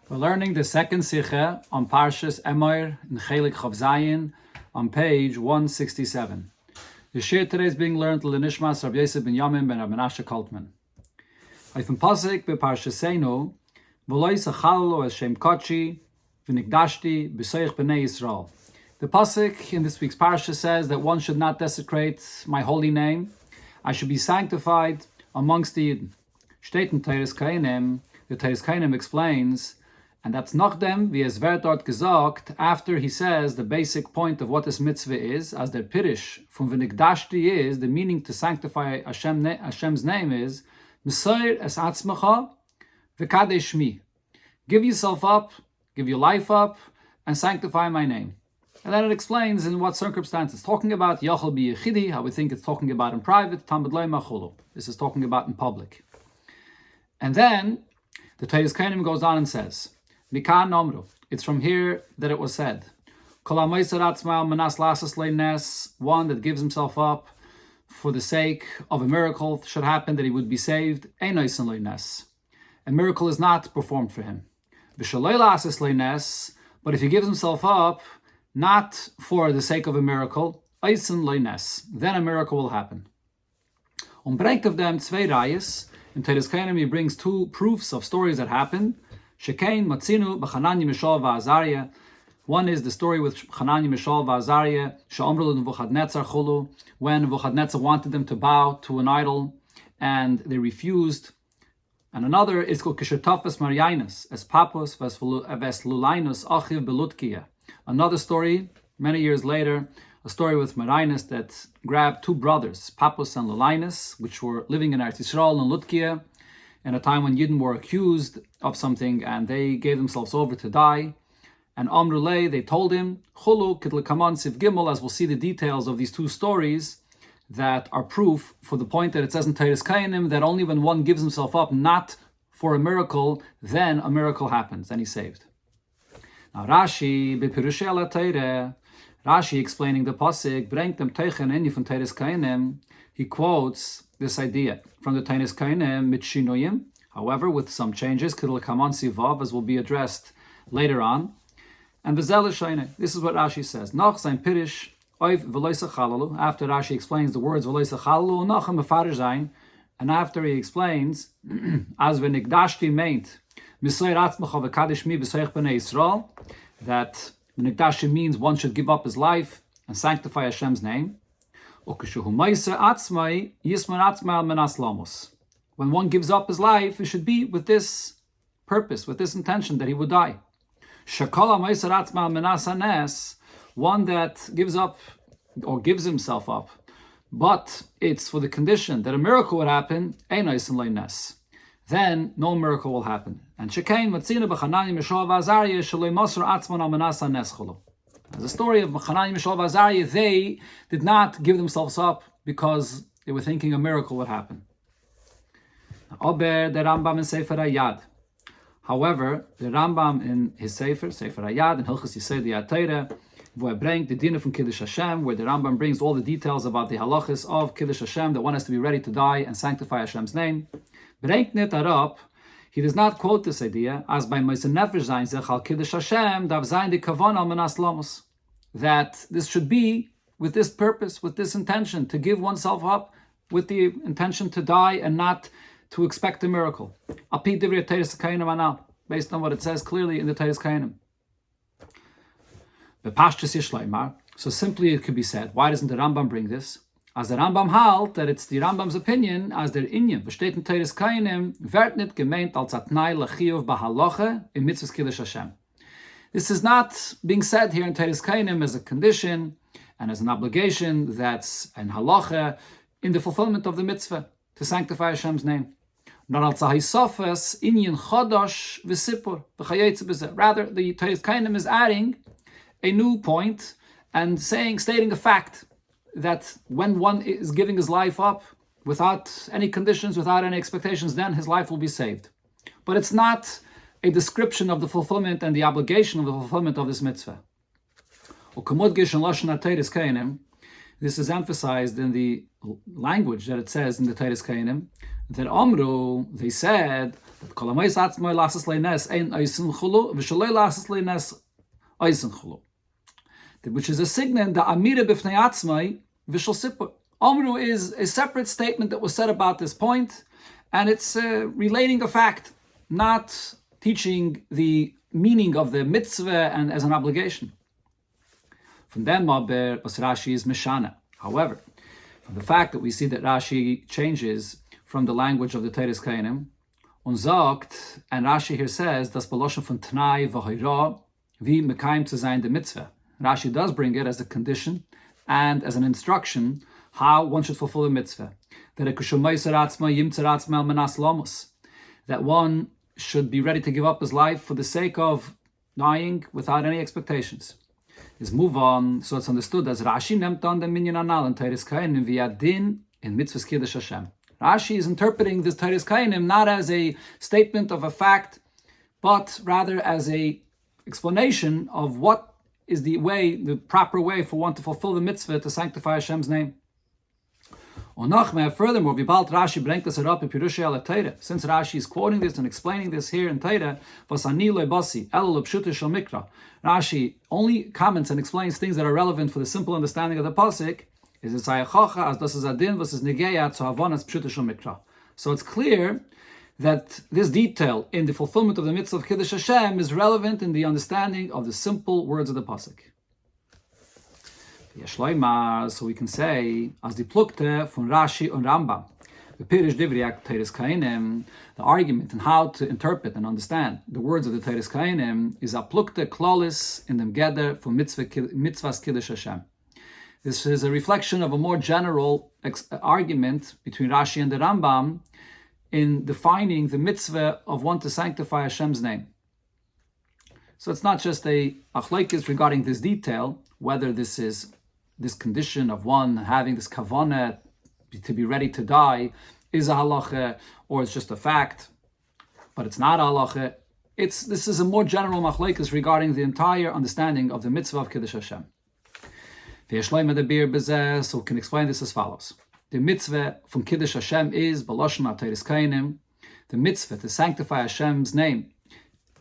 We're learning the second Sikha on Parshas Emor in Chelek Chav Zayin on page 167. The shir today is being learned to L'Nishmas Rabbi Yosef ben Yamin ben Rabbi Menashe Kaltman. From Pasuk be Parshasenu, V'lo yisachalalo es Shem Kochi v'nikdashti b'soich b'nei Yisrael. The Pasuk in this week's Parsha says that one should not desecrate my holy name. I should be sanctified amongst the Yidden. Steht in Teres Kainim, the Teres Kainim explains, and that's nachdem, wie es wird dort gesagt, after he says the basic point of what this mitzvah is, as der Pirish from v'nikdashti is, the meaning to sanctify Hashem's name is, Mesoir es atzmacha v'kadesh shmi. Give yourself up, give your life up, and sanctify my name. And then it explains in what circumstances. Talking about Yachal b'Yechidi, how we think it's talking about in private, Tamad Loi Machulu. This is talking about in public. And then the Teres Kainim goes on and says, Mikan Nomru. It's from here that it was said, One that gives himself up for the sake of a miracle should happen that he would be saved. A miracle is not performed for him. But if he gives himself up not for the sake of a miracle, then a miracle will happen. Bringt of them zwei rayas. In Teres Kainim, he brings two proofs of stories that happened. Shekain Matzinu b'Chananya Mishal v'Azariah. One is the story with Chananya, Mishal, v'Azariah, she'omru l'Nebuchadnezzar chulu, when Nebuchadnezzar wanted them to bow to an idol, and they refused. And another is called Kishetafas Mariainus, as Papos ves Lulainus achiv belutkia. Another story, many years later, a story with Marianus that grabbed two brothers, Papos and Lulinus, which were living in Eretz Yisrael and Lutkia, in a time when Yidden were accused of something and they gave themselves over to die. And Amrulay, they told him, Chulu kitl kaman siv gimel, as we'll see the details of these two stories that are proof for the point that it says in Teres Kainim that only when one gives himself up not for a miracle, then a miracle happens, and he's saved. Now Rashi, b'pirushei ala Teireh, Rashi explaining the pasuk, bringt dem Teichen in from Teres Kainim, he quotes this idea from the Teres Kainim mit shinoyim, however, with some changes, kitl kaman sivav, as will be addressed later on. And this is what Rashi says. Nach sein Pirish, after Rashi explains the words and after he explains, as v'nikdashti meint, that v'nikdashti means one should give up his life and sanctify Hashem's name. When one gives up his life, it should be with this purpose, with this intention that he would die. One that gives up or gives himself up, but it's for the condition that a miracle would happen, then no miracle will happen. And as the story of Chananya, Mishal, v'Azariah, they did not give themselves up because they were thinking a miracle would happen. Ober the Rambam in Sefer Hayad. However, the Rambam in his Sefer Hayad, in Hilchos Yisei Teireh, where bringt the dinner from Kiddush Hashem, where the Rambam brings all the details about the halachas of Kiddush Hashem, that one has to be ready to die and sanctify Hashem's name. Bringt net arab, he does not quote this idea, as by Moise Nefesh Zayin Zechal Kiddush Hashem, Dav Zayin de Kavan al Manas Lamos, that this should be with this purpose, with this intention, to give oneself up with the intention to die and not to expect a miracle. Based on what it says clearly in the Teres Kainim. So simply it could be said, why doesn't the Rambam bring this? As the Rambam halt, that it's the Rambam's opinion, as der Inyan, besteht in Teres Kainim, wird nicht gemeint als atnai lechiyuv bahaloche in mitzvahs kiddush Hashem. This is not being said here in Teres Kainim as a condition and as an obligation that's an halacha in the fulfillment of the mitzvah to sanctify Hashem's name. Rather, the Teres Kainim is adding a new point and stating a fact that when one is giving his life up without any conditions, without any expectations, then his life will be saved. But it's not a description of the fulfillment and the obligation of the fulfillment of this mitzvah. This is emphasized in the language that it says in the Teres Kainim, that Amru, they said that Kolamayis Atzmai Lasas Leines Ein Eisen Chulu, Vishalei Lasas Leines Eisen Chulu, which is a signet that Amira Bifnei Atzmai Vishal Sipur. Amru is a separate statement that was said about this point, and it's relating a fact, not teaching the meaning of the mitzvah and as an obligation. From them, Rashi is Mishana. However, from the fact that we see that Rashi changes from the language of the Teres Kainim, und sagt, and Rashi here says, das Beloschen von Tnai v'hoira, wie mekayim zu sein the mitzvah. Rashi does bring it as a condition and as an instruction how one should fulfill the mitzvah. That one should be ready to give up his life for the sake of dying without any expectations. Let's move on. So it's understood as Rashi nemt on the minyan anal and Teres Kainim via din in mitzvahs kiddush Hashem. Rashi is interpreting this Teres Kainim not as a statement of a fact, but rather as a explanation of what is the proper way for one to fulfill the mitzvah to sanctify Hashem's name. Furthermore, Rashi brings this up in Pirush al Teira. Since Rashi is quoting this and explaining this here in Teira, Rashi only comments and explains things that are relevant for the simple understanding of the pasuk. So it's clear that this detail in the fulfillment of the mitzvah of Kiddush Hashem is relevant in the understanding of the simple words of the pasuk. So we can say, as the plukte from Rashi and Rambam, the Pirish Divriak Teres Kainim, the argument on how to interpret and understand the words of the Teres Kainim is a plukte klolis in them gather for mitzvahs Kiddush Hashem. This is a reflection of a more general argument between Rashi and the Rambam in defining the mitzvah of one to sanctify Hashem's name. So it's not just a achleikis regarding this detail, whether this is this condition of one having this kavanah to be ready to die is a halacha, or it's just a fact, but it's not a halacha. This is a more general machlekes regarding the entire understanding of the mitzvah of Kiddush Hashem. So we can explain this as follows. The mitzvah from Kiddush Hashem is B'lashon HaTeiros Kainim, the mitzvah to sanctify Hashem's name,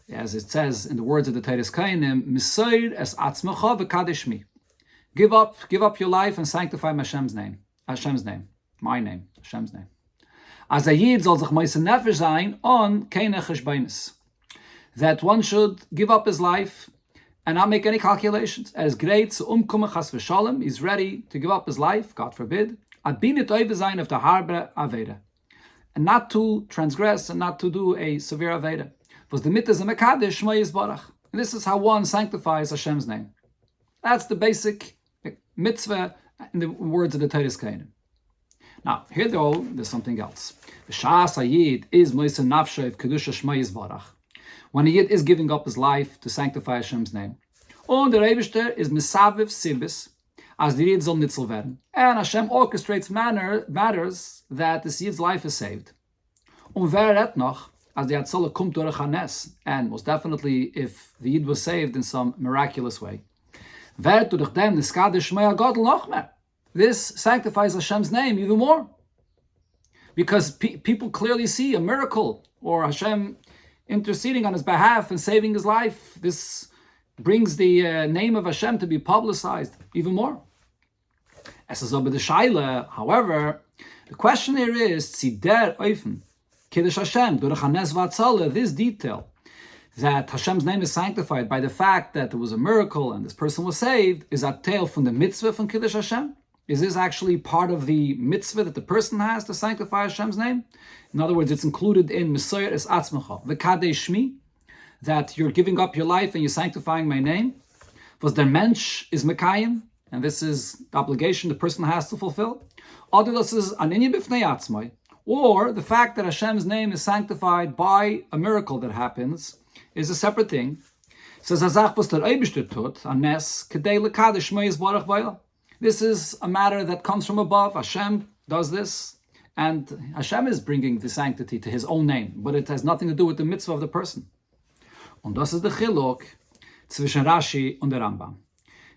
as it says in the words of the Teiros Kainim, Misoir es atzmecha v'kadesh mi. Give up your life and sanctify Hashem's name, my name, Hashem's name. As a yid soll sich meise nefesh sein on keine cheshbainis. That one should give up his life and not make any calculations. As great umkumme chas v'shalom, he's ready to give up his life, God forbid, abinit oive sein of the harbe aveda, and not to transgress and not to do a severe aveda. Was the mitzvah is a mekadesh shmei yisbarach. And this is how one sanctifies Hashem's name. That's the basic mitzvah in the words of the Teiros Kainim. Now, here though, there's something else. B'shas hayid is moise nafshev kedusha shmei yisbarach. When a yid is giving up his life to sanctify Hashem's name, and the Rebishter is misaviv sibis, as the yid soll nitzel werden, and Hashem orchestrates matters that the yid's life is saved. Und wer redt noch, as the Hatzalah kommt durch Hanes, and most definitely if the Yid was saved in some miraculous way. This sanctifies Hashem's name even more. Because people clearly see a miracle, or Hashem interceding on his behalf and saving his life. This brings the name of Hashem to be publicized even more. However, the question here is, Tzider Oifen, Kiddush Hashem, Durach HaNes V'Hatzalah, this detail, that Hashem's name is sanctified by the fact that there was a miracle and this person was saved, is a tale from the mitzvah from Kiddush Hashem? Is this actually part of the mitzvah that the person has to sanctify Hashem's name? In other words, it's included in Misoir es atzmecha, v'kadesh shmi, that you're giving up your life and you're sanctifying my name. Was der Mensch is mekayim, and this is the obligation the person has to fulfill. Or this is an inyan b'fnei atzmai, or the fact that Hashem's name is sanctified by a miracle that happens is a separate thing. It says, this is a matter that comes from above. Hashem does this, and Hashem is bringing the sanctity to His own name, but it has nothing to do with the mitzvah of the person. Und das ist der Chiluk zwischen Rashi und der Rambam.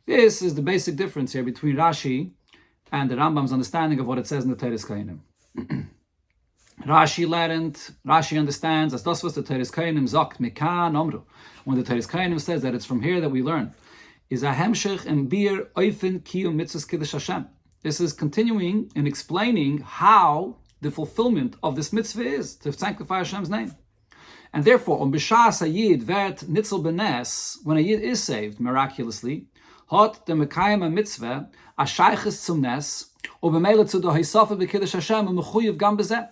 This is the basic difference here between Rashi and the Rambam's understanding of what it says in the Teiros Kainim. Rashi understands, as das was the Teres Kainim sagt, Mikan Omru. When the Teres Kainim says that it's from here that we learn, is a hemshech and bir oifen kiyum mitzvahs kiddush Hashem. This is continuing and explaining how the fulfillment of this mitzvah is to sanctify Hashem's name. And therefore, on b'shas hayid vert nitzel benes, when a yid is saved miraculously, hot the mekayim a mitzvah a shayches zum nes, or b'meila zu the hisafa b'kiddush Hashem and mechuyev gam bezeh.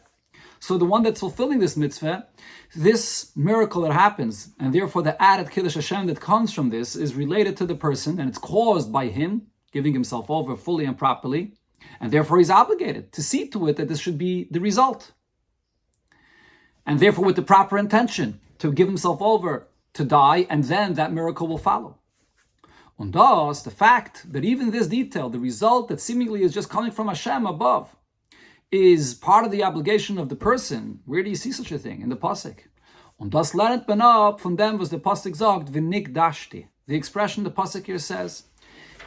So the one that's fulfilling this mitzvah, this miracle that happens, and therefore the added Kiddush Hashem that comes from this is related to the person, and it's caused by him giving himself over fully and properly, and therefore he's obligated to see to it that this should be the result. And therefore with the proper intention to give himself over to die, and then that miracle will follow. And thus, the fact that even this detail, the result that seemingly is just coming from Hashem above, is part of the obligation of the person. Where do you see such a thing? In the Pasuk. Und das lernt man ab, von dem was the Pasuk sagt, v'nikdashti. The expression the Pasuk here says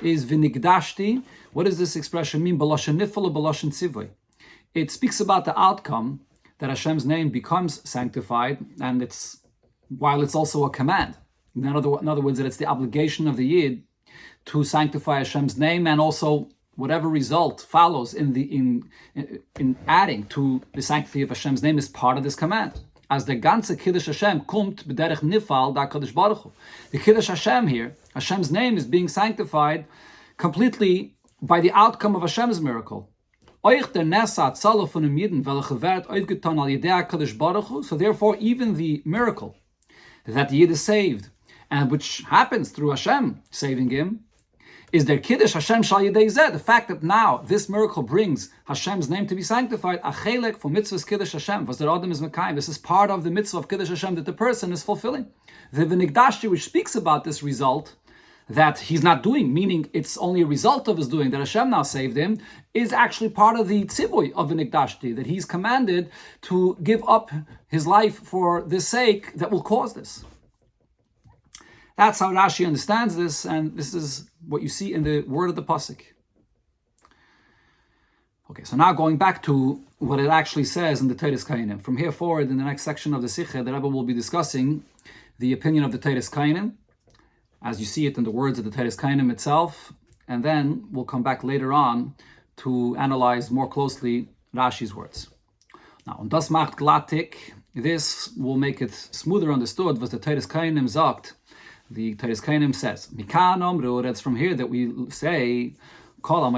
is v'nikdashti. What does this expression mean? B'loshen nifel or b'loshen tzivui. It speaks about the outcome that Hashem's name becomes sanctified, and while it's also a command. In other words, that it's the obligation of the Yid to sanctify Hashem's name, and also whatever result follows in adding to the sanctity of Hashem's name is part of this command. As the ganze Kiddush Hashem kommt b'derech nifal da Kadosh Baruch Hu. The Kiddush Hashem here, Hashem's name is being sanctified completely by the outcome of Hashem's miracle. So therefore, even the miracle that the Yid is saved, and which happens through Hashem saving him, is their Kiddush Hashem Shal Yidei Zeh, the fact that now this miracle brings Hashem's name to be sanctified, a Chelek for mitzvahs Kiddush Hashem, was der Adam is Mekayim. This is part of the mitzvah of Kiddush Hashem that the person is fulfilling. The V'nigdashti, which speaks about this result, that he's not doing, meaning it's only a result of his doing, that Hashem now saved him, is actually part of the tzivui of V'nigdashti, that he's commanded to give up his life for the sake that will cause this. That's how Rashi understands this, and this is what you see in the word of the Pasuk. Okay, so now going back to what it actually says in the Teres Kainim. From here forward, in the next section of the Sikha, the Rabbi will be discussing the opinion of the Teres Kainim, as you see it in the words of the Teres Kainim itself, and then we'll come back later on to analyze more closely Rashi's words. Now, und das macht glattig, this will make it smoother understood, was the Teres Kainim sagt. The Teres Kainim says, Mikan Omru, that's from here that we say, one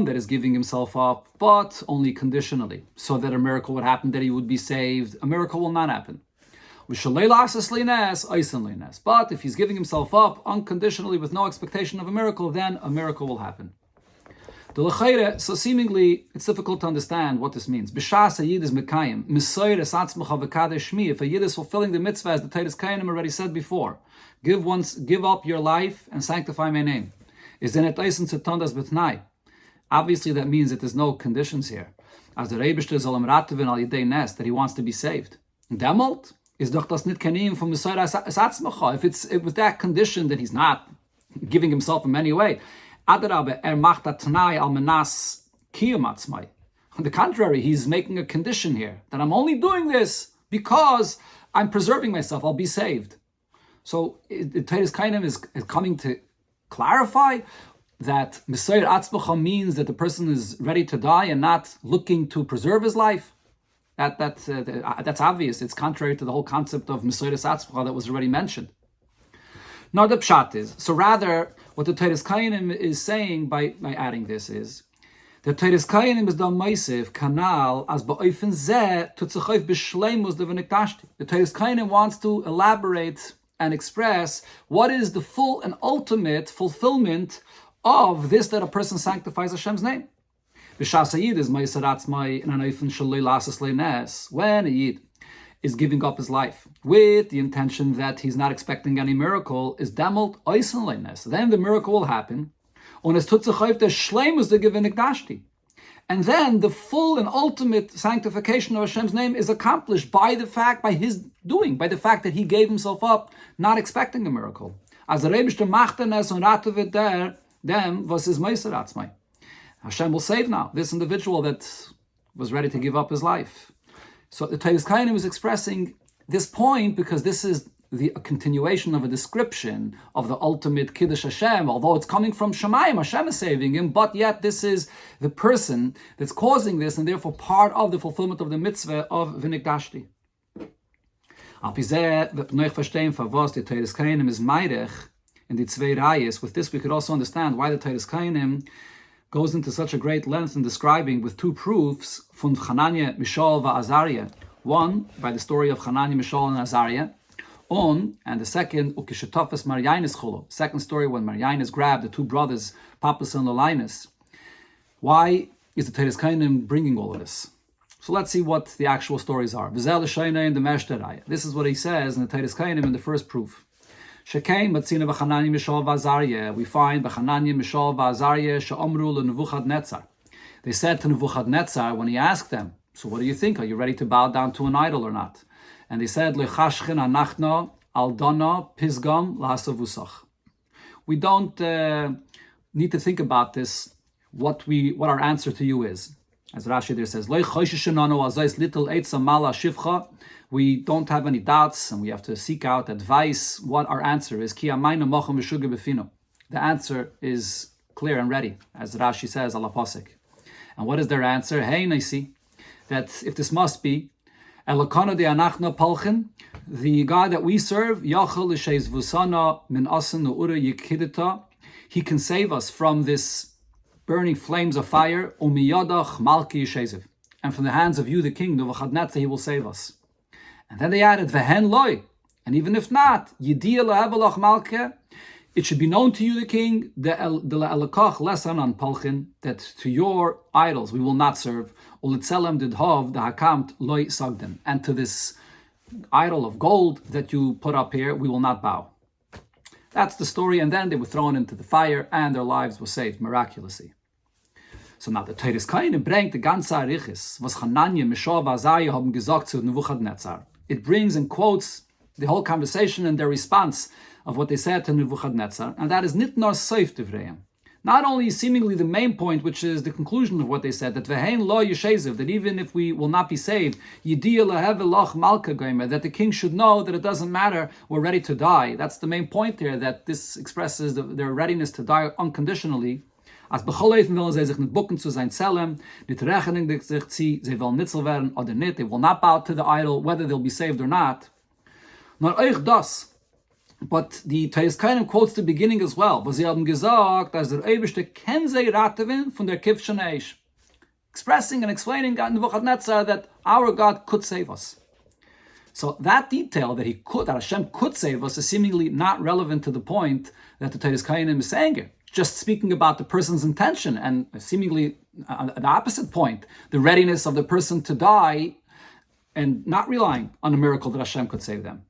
that is giving himself up, but only conditionally, so that a miracle would happen, that he would be saved. A miracle will not happen. But if he's giving himself up unconditionally with no expectation of a miracle, then a miracle will happen. So seemingly, it's difficult to understand what this means. If a Yid is fulfilling the mitzvah, as the Teres Kainim already said before, give up your life and sanctify my name. Obviously, that means that there's no conditions here. As the Rebbe soll rateven al yidei nes, that he wants to be saved. Demult is doch das nit kenim from Messiah. If it's with that condition that he's not giving himself in any way. Macht Tanai al menas kiyum atzmai. On the contrary, he's making a condition here that I'm only doing this because I'm preserving myself. I'll be saved. So the Teres Kainim is coming to clarify that Messiah Atzmacha means that the person is ready to die and not looking to preserve his life. That's obvious. It's contrary to the whole concept of Messiah Atzmacha that was already mentioned. Now the pshat is, so rather, what the Teres Kainim is saying by adding this is, the Teres Kainim is done meisiv kanal as ba'ofen zeh to tzuchayv b'shleimus de v'nikdashti. The Teres Kainim wants to elaborate and express what is the full and ultimate fulfillment of this, that a person sanctifies Hashem's name. B'shas hayid is meiser atzmai in an ofen shalei lasas leines. When a yid is giving up his life with the intention that he's not expecting any miracle, is demult oisenleines. Then the miracle will happen. Und es tut sich auf der Schleimus der Gewinnigdashti. And then the full and ultimate sanctification of Hashem's name is accomplished by the fact that he gave himself up, not expecting a miracle. As the Rebbe machte es und ratevet dem, was is meiser atzmai. Hashem will save now this individual that was ready to give up his life. So the Teres Kainim is expressing this point because this is a continuation of a description of the ultimate Kiddush Hashem. Although it's coming from Shemayim, Hashem is saving him, but yet this is the person that's causing this, and therefore part of the fulfillment of the mitzvah of V'nikdashti. Al pizeh, the Pnoich verstehen, favos, the Teres Kainim is meidech in the Tzvei Rayis. With this, we could also understand why the Teres Kainim goes into such a great length in describing with two proofs from Hananiah, Mishal, Azariah. One, by the story of Hananiah, Mishal, and Azariah. And the second, Ukishetofes Maryanis Cholo. Second story, when Maryanis grabbed the two brothers, Papas and Lolinus. Why is the Teres Kainim bringing all of this? So let's see what the actual stories are. This is what he says in the Teres Kainim in the first proof. We find B'Chananya, Mishal, V'Azariah, She'omru l'Nebuchadnezzar. They said to Nebuchadnezzar when he asked them, so what do you think? Are you ready to bow down to an idol or not? And they said, Lechashchen anachno aldona pisgam lahasavusach. We don't need to think about this, what our answer to you is. As Rashi there says, we don't have any doubts and we have to seek out advice what our answer is. The answer is clear and ready, as Rashi says, ala posik. And what is their answer? Hey, Naisi, that if this must be, the God that we serve, he can save us from this burning flames of fire, and from the hands of you, the king, Nebuchadnezzar, he will save us. And then they added, and even if not, it should be known to you, the king, that to your idols we will not serve, and to this idol of gold that you put up here, we will not bow. That's the story, and then they were thrown into the fire, and their lives were saved miraculously. So now the Teres Kainim bringt the ganze Arichis, was Hananiah, Mishal, Azariah haben gesagt zu Nebuchadnezzar. It brings and quotes the whole conversation and their response of what they said to Nebuchadnezzar, and that is nit nor seif divreim. Not only seemingly the main point, which is the conclusion of what they said, that v'hein lo yesheziv, that even if we will not be saved, yidiyah lehevelach malka goymer, that the king should know that it doesn't matter, we're ready to die. That's the main point there, that this expresses their readiness to die unconditionally. As becholeifen wollen sie sich nicht bucken zu sein Zellem, nicht rechnen sich sie wollen nitzel werden oder nicht, they will not bow to the idol, whether they'll be saved or not. Nor euch das. But the Teres Kainim quotes the beginning as well. Was sie haben gesagt, dass der Eibishter ken sei ratevin von der Kivschen Eish. Expressing and explaining God Nebuchadnezzar that our God could save us. So that detail that Hashem could save us is seemingly not relevant to the point that the Teres Kainim is saying here. Just speaking about the person's intention and seemingly the opposite point, the readiness of the person to die and not relying on a miracle that Hashem could save them.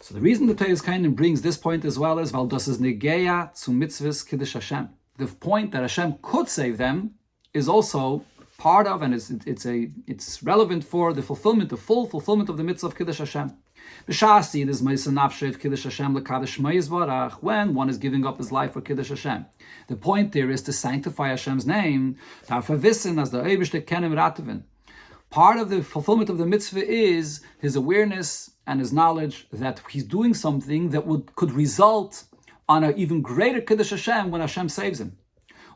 So the reason the Teres Kainim brings this point as well is, weil das is negeya zu mitzvahs kiddush Hashem. The point that Hashem could save them is also part of, and it's relevant for the fulfillment, the full fulfillment of the mitzvah of kiddush Hashem. When one is giving up his life for Kiddush Hashem. The point there is to sanctify Hashem's name. Part of the fulfillment of the mitzvah is his awareness and his knowledge that he's doing something that could result on an even greater Kiddush Hashem when Hashem saves him.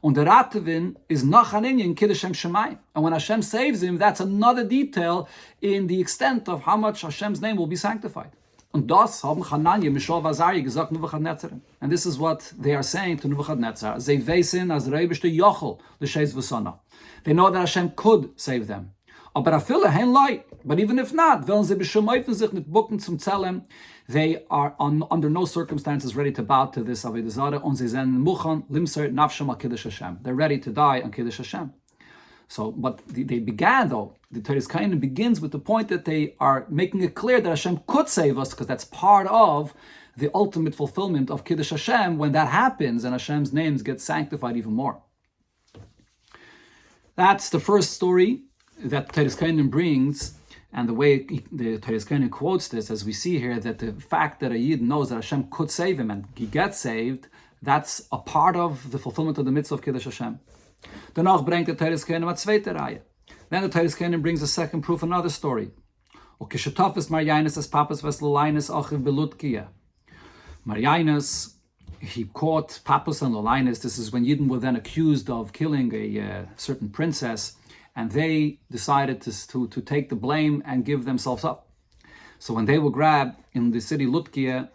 Und der Ratevin is noch an in Kiddush Hashem Shemayim. And when Hashem saves him, that's another detail in the extent of how much Hashem's name will be sanctified. Und das haben Hananiah, Mishal, Azariah gesagt Nebuchadnezzar. And this is what they are saying to Nebuchadnezzar. They weisen as Reibishter Yochel, the Sheis V'Sana. They know that Hashem could save them. Aber but even if not, they are under no circumstances ready to bow to this Avodah Zarah. They're ready to die on Kiddush Hashem. So, but they began though. The Teres Kainim begins with the point that they are making it clear that Hashem could save us, because that's part of the ultimate fulfillment of Kiddush Hashem. When that happens, and Hashem's names get sanctified even more. That's the first story that Teres Kainim brings, and the way the Teres Kainim quotes this, as we see here, that the fact that a Yid knows that Hashem could save him and he gets saved, that's a part of the fulfillment of the mitzvah of Kiddush Hashem. Danach bringt der Teres Keinem a zweite Reihe. Then the Teres Keinem brings a second proof, another story. Ukishetofis Marianus as papas Veslulinus achiv belutkia. Marianus, he caught Pappus and Lolinus. This is when Yidden were then accused of killing a certain princess, and they decided to take the blame and give themselves up. So when they were grabbed in the city Lutkia,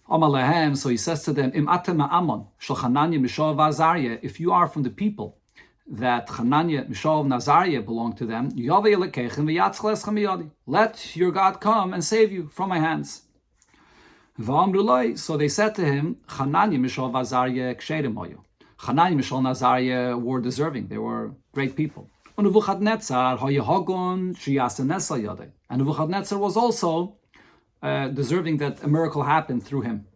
so he says to them, Im atem Ammon, shel Chananya, Mishael, Azariah, if you are from the people that Chananya, Mishael, and Azariah belong to them, let your God come and save you from my hands. So they said to him, Chananya, Mishael, Azariah, Ksheremoyu. Chananya, Mishael, and Azariah were deserving. They were great people. And Nebuchadnezzar was also deserving that a miracle happened through him.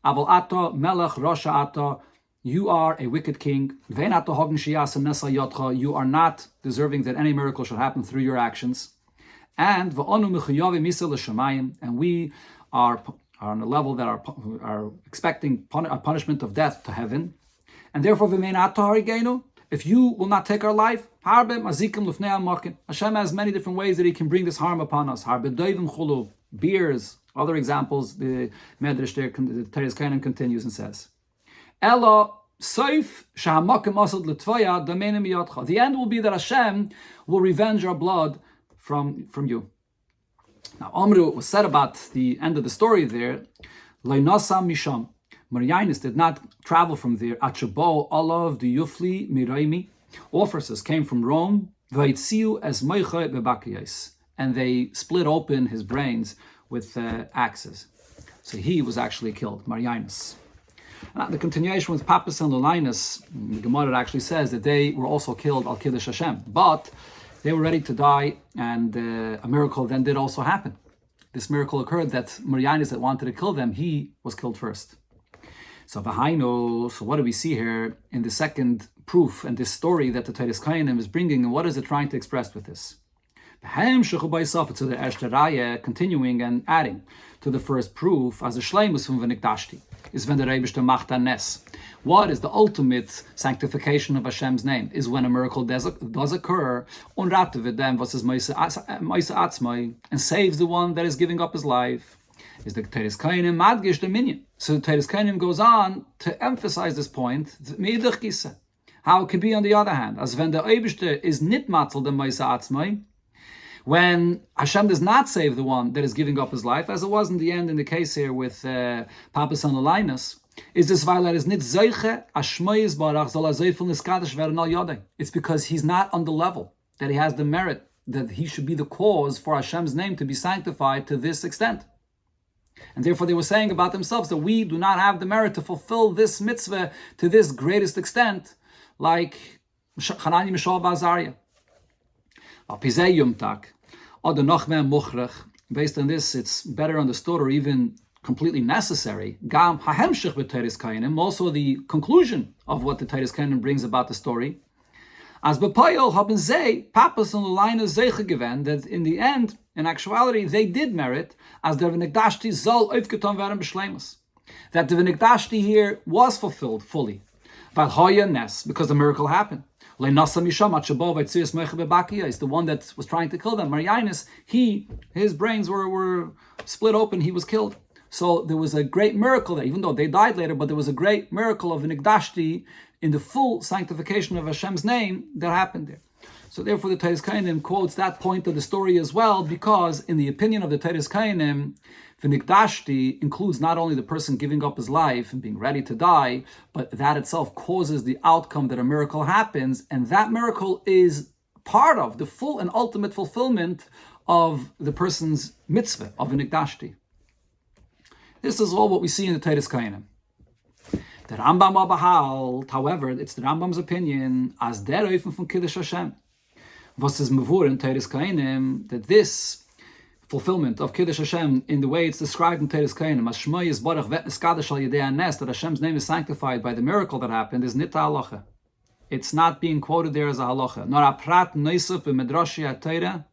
Aval ato melech rosha ato, you are a wicked king. Vein ato hogen shiyasa nesa yotcha, you are not deserving that any miracle should happen through your actions. And v'onu mechuyavi misa l'shamayim, and we are on a level that are expecting a punishment of death to heaven. And therefore v'mein ato harigenu, if you will not take our life, Hashem has many different ways that he can bring this harm upon us. Beers, other examples, the Medrash there, the Teres Keinem continues and says, the end will be that Hashem will revenge our blood from you. Now, Amru was said about the end of the story there, Marianus did not travel from there. Achabo olav the Yufli Miraimi. Officers came from Rome, Vaitziu as Meicha Bebakiyas, and they split open his brains with axes. So he was actually killed, Marianus. Now, the continuation with Pappus and Lolinus, the Gemara actually says that they were also killed al Kiddush Hashem, but they were ready to die, and a miracle then did also happen. This miracle occurred that Marianus that wanted to kill them, he was killed first. So what do we see here in the second proof and this story that the Teres Keinem is bringing, and what is it trying to express with this? To the Oster Raya, continuing and adding to the first proof, as a shleimus from v'nikdashti, is when the Rebbeishter macht a nes. What is the ultimate sanctification of Hashem's name? Is when a miracle does occur, unrate v'dem was is moise atzmai, and saves the one that is giving up his life. Is the Teres Keinem madgish the minyan. So the Teres Keinem goes on to emphasize this point. How it could be on the other hand, as when the Rebbeishter is nit matzel the moise atzmai, when Hashem does not save the one that is giving up his life, as it was in the end in the case here with Pappus and Lolinus, is this weil is nit zeiche ashmoyes barach soll zeifel niskadish werden al yodei. It's because he's not on the level that he has the merit that he should be the cause for Hashem's name to be sanctified to this extent. And therefore they were saying about themselves that we do not have the merit to fulfill this mitzvah to this greatest extent, like Chananya, Mishael, Azariah. Based on this, it's better understood or even completely necessary. Also the conclusion of what the Teres Keinem brings about the story. As Bepayel haben sie, Pappus und Lolinus Zeiche gewähnt, that in the end, in actuality, they did merit, as der V'nikdashti soll aufgetan werden b'shleimus. That the V'nikdashti here was fulfilled fully. Weil hoya nes, because the miracle happened. Leinasa misham atchabov etzius meicha bebakia is the one that was trying to kill them. Marianus, his brains were split open, he was killed. So there was a great miracle there, even though they died later, but there was a great miracle of V'nikdashti in the full sanctification of Hashem's name that happened there. So therefore the Teres Keinem quotes that point of the story as well, because in the opinion of the Teres Keinem, V'nikdashti includes not only the person giving up his life and being ready to die, but that itself causes the outcome that a miracle happens, and that miracle is part of the full and ultimate fulfillment of the person's mitzvah of V'nikdashti. This is all what we see in the Teres Keinem. The Rambam Abahal, however, it's the Rambam's opinion, as der Eufen von Kiddush Hashem, was is mevur in Teres Keinem, that this fulfillment of Kiddush Hashem in the way it's described in Teres Keinem, as Shmoi is Baruch vet niskadish al yedei hanes, that Hashem's name is sanctified by the miracle that happened, is nita halacha. It's not being quoted there as a halacha. Nor a prat neisuf b'medrashi ha-Torah,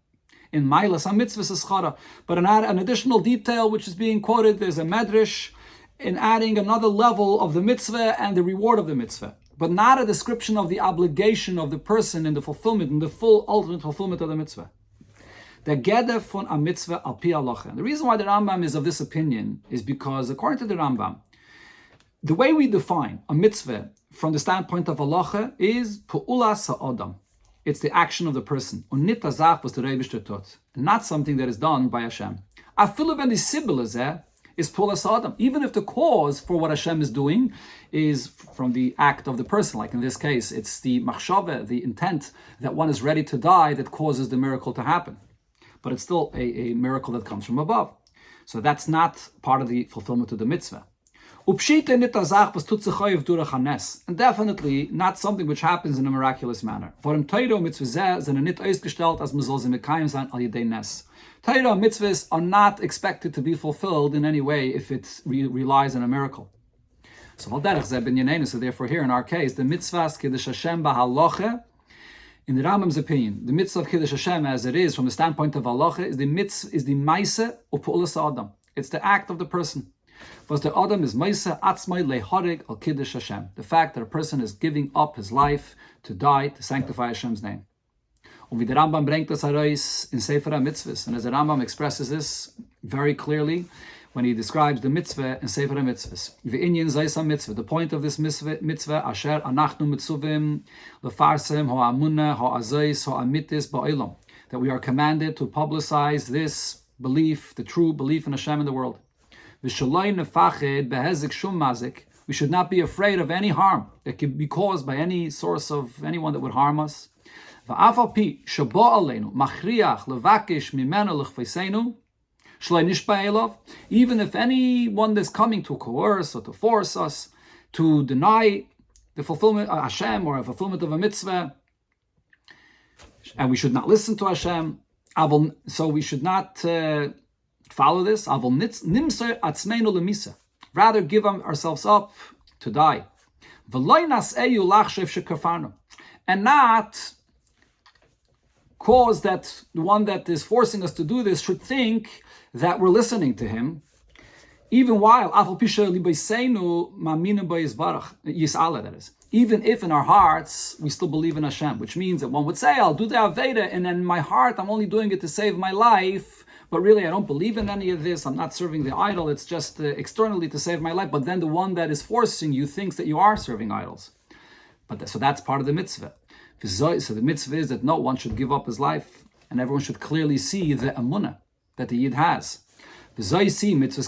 in Mailas ha-mitzvah eschara. But an additional detail which is being quoted, there's a medrash in adding another level of the mitzvah and the reward of the mitzvah. but not a description of the obligation of the person in the fulfillment, in the full ultimate fulfillment of the mitzvah. The Geder von a mitzvah al pi halacha. The reason why the Rambam is of this opinion is because, according to the Rambam, the way we define a mitzvah from the standpoint of halacha is pu'ulas ha'adam. It's the action of the person. Unit azach was the Rebbe taught, not something that is done by Hashem. Afilu ben the sibyl is pu'ulas ha'adam. Even if the cause for what Hashem is doing is from the act of the person, like in this case, it's the machshava, the intent that one is ready to die that causes the miracle to happen. But it's still a miracle that comes from above. So that's not part of the fulfillment of the mitzvah. And definitely not something which happens in a miraculous manner. Torah mitzvahs are not expected to be fulfilled in any way if it relies on a miracle. So therefore here in our case, the mitzvahs kiddush Hashem b'halacha, in the Rambam's opinion, the mitzvah of Kiddush Hashem, as it is from the standpoint of halacha, is the maisa u'pu'ulas adam. It's the act of the person. But the adam is maisa atzmai leharig al Kiddush Hashem. The fact that a person is giving up his life to die to sanctify Hashem's name. Und wie der Rambam bringt das heraus in Sefer HaMitzvahs, and as the Rambam expresses this very clearly when he describes the mitzvah in Sefer HaMitzvahs. V'inyan zayis mitzvah. The point of this mitzvah, asher anachnu mitzuvim lefarsem ha'amunah ha'azayis ha'amitis ba'olam, that we are commanded to publicize this belief, the true belief in Hashem in the world. V'shaloi nefached behezik shum mazik. We should not be afraid of any harm that could be caused by any source of anyone that would harm us. V'afal pi shabo aleinu machriach levakish mimenu lechveiseinu. Even if anyone that's coming to coerce or to force us to deny the fulfillment of Hashem or a fulfillment of a mitzvah, and we should not listen to Hashem, so we should not follow this. Rather give ourselves up to die. And not cause that the one that is forcing us to do this should think that we're listening to him, even while that is, even if in our hearts we still believe in Hashem, which means that one would say, I'll do the Aveda, and in my heart I'm only doing it to save my life, but really I don't believe in any of this, I'm not serving the idol, it's just externally to save my life. But then the one that is forcing you thinks that you are serving idols. So that's part of the mitzvah. So the mitzvah is that no one should give up his life, and everyone should clearly see the amunah that the Yid has. This is the mitzvah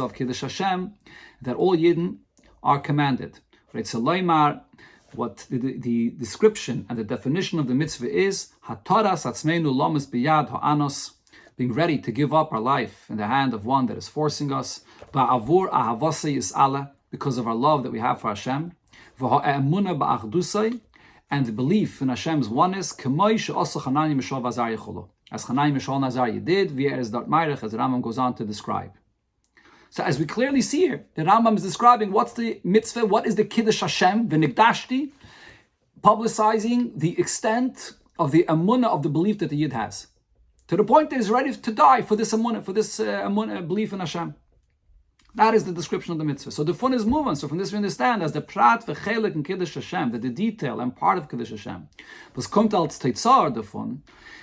of Kiddush Hashem that all Yidden are commanded. What the description and the definition of the mitzvah is, being ready to give up our life in the hand of one that is forcing us, because of our love that we have for Hashem, and the belief in Hashem's oneness, as Chanani Mishal Nazar did, as the Rambam goes on to describe. So as we clearly see here, the Rambam is describing what's the mitzvah, what is the Kiddush Hashem, the Nikdashti, publicizing the extent of the amunah of the belief that the Yid has. To the point that he's ready to die for this amunah, belief in Hashem. That is the description of the mitzvah. So the fun is moving. So from this we understand as the prat v'chelek in Kiddush Hashem, that the detail and part of Kiddush Hashem was kommt als teitzar the fun,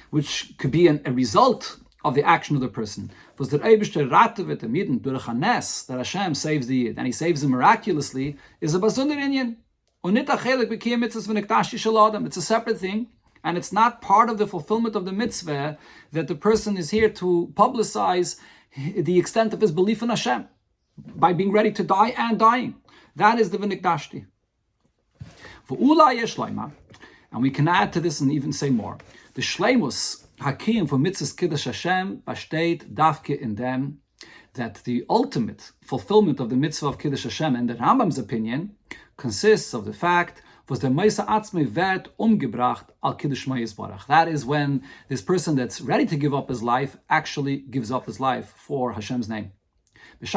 which could be a result of the action of the person. Was der Eibishter ratavet am Yidden durch hanes that Hashem saves the Yid and He saves him miraculously is a basundar inyan. Und nit a chelek b'kiyam mitzvahs v'nekdashi shel adam. It's a separate thing. And it's not part of the fulfillment of the mitzvah that the person is here to publicize the extent of his belief in Hashem by being ready to die and dying. That is the v'nikdashti. And we can add to this and even say more. The shleimus hakiyim for mitzvahs kiddush Hashem b'shteit dafke in them, that the ultimate fulfillment of the mitzvah of kiddush Hashem, in the Rambam's opinion, consists of the fact was der meisa atzmei vert umgebracht al kiddush Yisbarach. That is when this person that's ready to give up his life actually gives up his life for Hashem's name. If,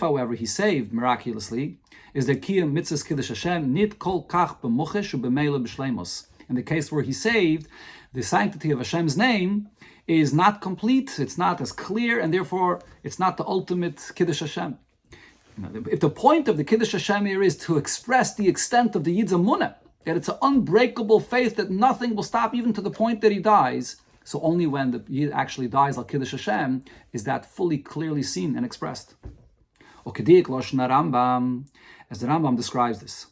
however, he saved miraculously, is the kiyum mitzvahs kiddush Hashem nit kol kach b'muchesh u'b'meila b'shleimus. In the case where he saved, the sanctity of Hashem's name is not complete, it's not as clear, and therefore it's not the ultimate kiddush Hashem. If the point of the Kiddush Hashem here is to express the extent of the Yid's Amunah, that it's an unbreakable faith that nothing will stop even to the point that he dies, so only when the Yid actually dies al Kiddush Hashem is that fully, clearly seen and expressed. Okedik Loshna Rambam, as the Rambam describes this.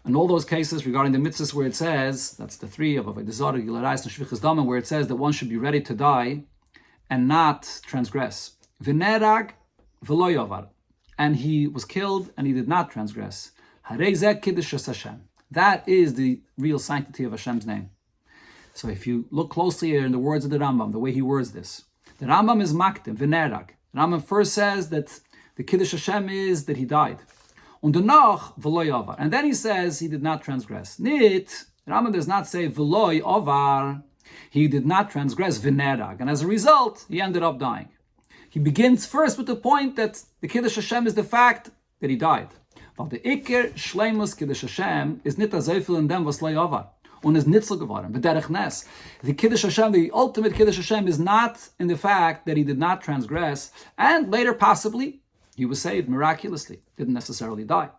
In all those cases regarding the mitzvahs where it says, that's the three of Avodah Zarah, Gilui Arayos, and Shvichas Damim, where it says that one should be ready to die and not transgress. V'nerag v'lo yavar, and he was killed and he did not transgress. Harei zeh kiddush Hashem. That is the real sanctity of Hashem's name. So if you look closely here in the words of the Rambam, the way he words this, the Rambam is makdim v'nerag. The Rambam first says that the kiddush Hashem is that he died. Und danach v'lo yavar, and then he says he did not transgress. Nit, the Rambam does not say v'lo yavar. He did not transgress v'nerag, and as a result, he ended up dying. He begins first with the point that the Kiddush Hashem is the fact that he died. Weil the Iker Shleimus Kiddush Hashem is nit so viel in dem was lo yavar und is nitzel geworden. B'derech nes, the Kiddush Hashem, the ultimate Kiddush Hashem, is not in the fact that he did not transgress, and later possibly he was saved miraculously, didn't necessarily die.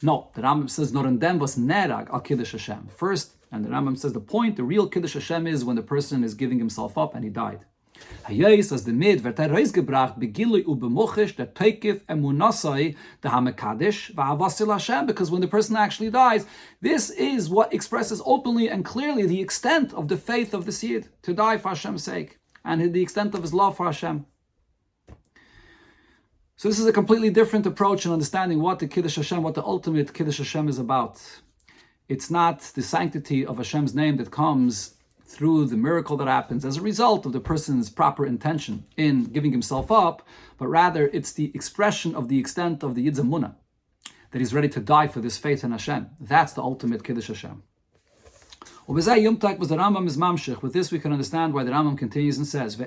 No, the Rambam says not in dem was nerag al Kiddush Hashem. First, and the Rambam says the point, the real Kiddush Hashem is when the person is giving himself up and he died. Hayes as the mid wird rausgebracht begilui ubemochish der teikif emunasai the hamekadesh va'avasil Hashem, because when the person actually dies, this is what expresses openly and clearly the extent of the faith of the Yid to die for Hashem's sake and the extent of his love for Hashem. So this is a completely different approach in understanding what the Kiddush Hashem, what the ultimate Kiddush Hashem is about. It's not the sanctity of Hashem's name that comes through the miracle that happens as a result of the person's proper intention in giving himself up, but rather it's the expression of the extent of the Yid's Amunah, that he's ready to die for this faith in Hashem. That's the ultimate Kiddush Hashem. With this we can understand why the Rambam continues and says,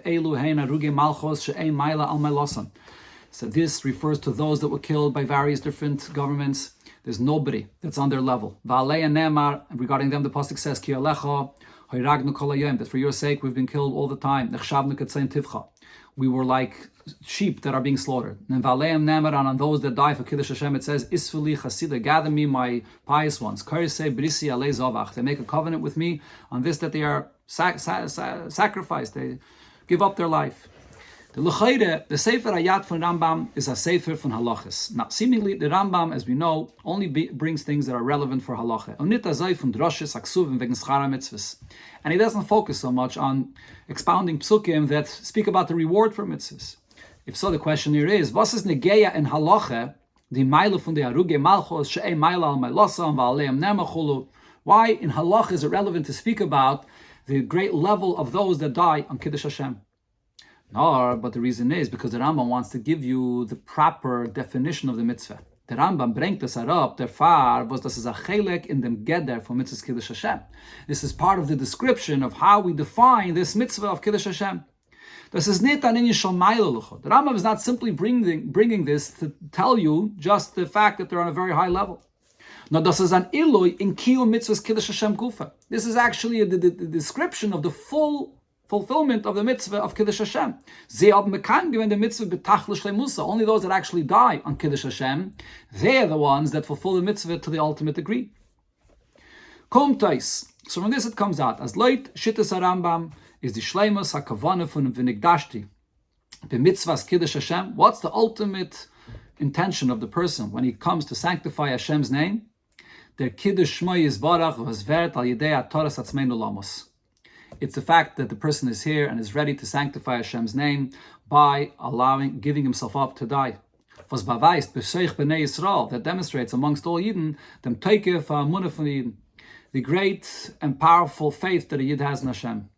so this refers to those that were killed by various different governments. There's nobody that's on their level. Regarding them, the pasuk says, Ki alecha hoyragnu kol hayom, that for your sake we've been killed all the time. Nechshavnu ketzayin tivcha. We were like sheep that are being slaughtered. And on those that die for Kiddush Hashem, it says, Isfili chasida, gather me my pious ones. Karisei brisi alei zavach. They make a covenant with me on this, that they are sacrificed. They give up their life. The L'chaire, the Sefer Hayat from Rambam, is a Sefer from Halachas. Now, seemingly, the Rambam, as we know, only brings things that are relevant for Halacha. And he doesn't focus so much on expounding psukim that speak about the reward for mitzvahs. If so, the question here is, was is negeya in Halacha, the Meile von der Aruge Malchos, she'ei Meile al Meilosam, va'aleim nemachulu? Why in Halacha is it relevant to speak about the great level of those that die on Kiddush Hashem? No, but the reason is because the Rambam wants to give you the proper definition of the mitzvah. The Rambam bringt das herab, der Fahr, was das ist a Chelek in dem Geder from Mitzvahs Kiddush Hashem. This is part of the description of how we define this mitzvah of Kiddush Hashem. Das ist nicht an initial Meileluchot. The Rambam is not simply bringing this to tell you just the fact that they're on a very high level. No, das ist an Ilui in Kiyum Mitzvahs Kiddush Hashem Gufa. This is actually the description of the full fulfillment of the mitzvah of Kiddush Hashem. They are mekan given the mitzvah betachlish lemusa. Only those that actually die on Kiddush Hashem, they are the ones that fulfill the mitzvah to the ultimate degree. Kumtais. So from this it comes out as leit shittas Rambam is the shleimus hakavana von v'nigdashti. The mitzvahs Kiddush Hashem. What's the ultimate intention of the person when he comes to sanctify Hashem's name? Der Kiddush Shmo Yisbarach v'zvert al yidei ataras atzmeinu lamos. It's the fact that the person is here and is ready to sanctify Hashem's name by giving himself up to die. Was beweist beseich b'nei Yisrael, that demonstrates amongst all Yidden dem teikef ha'amunah von Yidden, the great and powerful faith that a Yid has in Hashem.